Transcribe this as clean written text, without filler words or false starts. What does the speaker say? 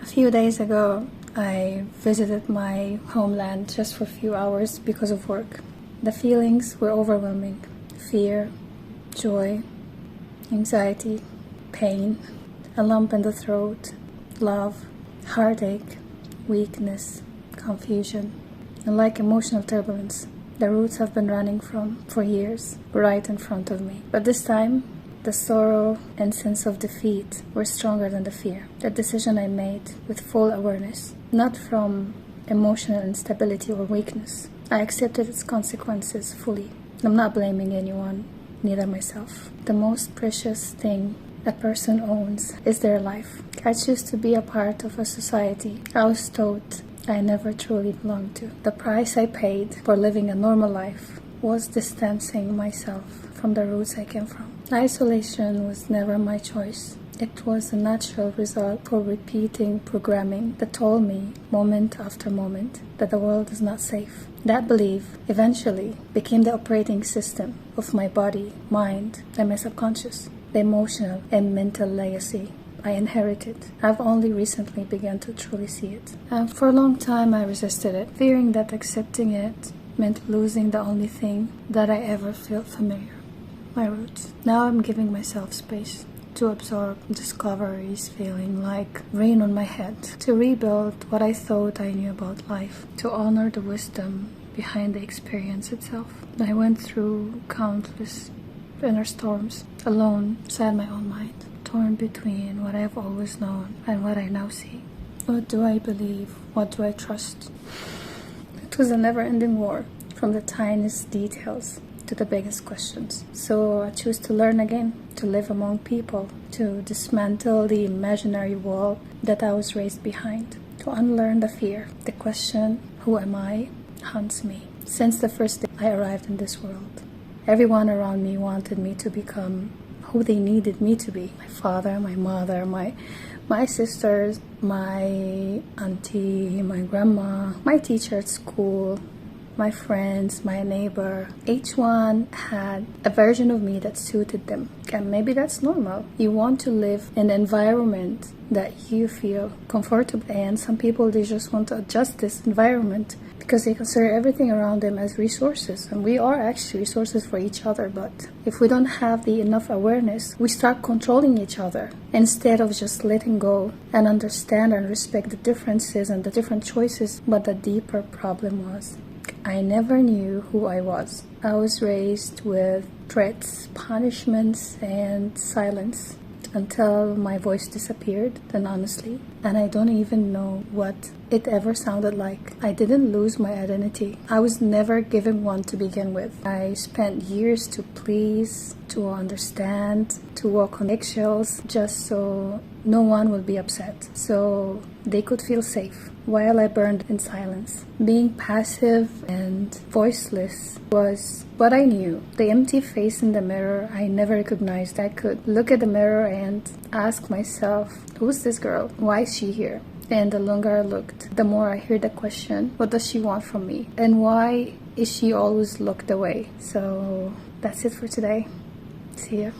A few days ago, I visited my homeland just for a few hours because of work. The feelings were overwhelming. Fear, joy, anxiety, pain, a lump in the throat, love, heartache, weakness, confusion, and like emotional turbulence. The roots I've been running from for years, right in front of me. But this time, the sorrow and sense of defeat were stronger than the fear. The decision I made with full awareness, not from emotional instability or weakness. I accepted its consequences fully. I'm not blaming anyone, neither myself. The most precious thing a person owns is their life. I choose to be a part of a society I was taught I never truly belonged to. The price I paid for living a normal life was distancing myself from the roots I came from. Isolation was never my choice. It was a natural result for repeating programming that told me, moment after moment, that the world is not safe. That belief eventually became the operating system of my body, mind, and my subconscious, the emotional and mental legacy I inherited. I've only recently begun to truly see it. And for a long time I resisted it, fearing that accepting it meant losing the only thing that I ever felt familiar, my roots. Now I'm giving myself space to absorb discoveries feeling like rain on my head, to rebuild what I thought I knew about life, to honor the wisdom behind the experience itself. I went through countless inner storms, alone, inside my own mind, torn between what I've always known and what I now see. What do I believe? What do I trust? It was a never-ending war, from the tiniest details to the biggest questions. So I choose to learn again, to live among people, to dismantle the imaginary wall that I was raised behind, to unlearn the fear. The question, who am I, haunts me. Since the first day I arrived in this world, everyone around me wanted me to become who they needed me to be. My father, my mother, my sisters, my auntie, my grandma, my teacher at school, my friends, my neighbor. Each one had a version of me that suited them. And maybe that's normal. You want to live in an environment that you feel comfortable in. Some people, they just want to adjust this environment because they consider everything around them as resources. And we are actually resources for each other. But if we don't have the enough awareness, we start controlling each other instead of just letting go and understand and respect the differences and the different choices. But the deeper problem was, I never knew who I was. I was raised with threats, punishments, and silence until my voice disappeared, then honestly. And I don't even know what it ever sounded like. I didn't lose my identity. I was never given one to begin with. I spent years to please, to understand, to walk on eggshells, just so no one would be upset, so they could feel safe while I burned in silence. Being passive and voiceless was what I knew. The empty face in the mirror, I never recognized. I could look at the mirror and ask myself, who's this girl? Why is she here? And the longer I looked, the more I heard the question, what does she want from me? And why is she always looked away? So that's it for today. See ya.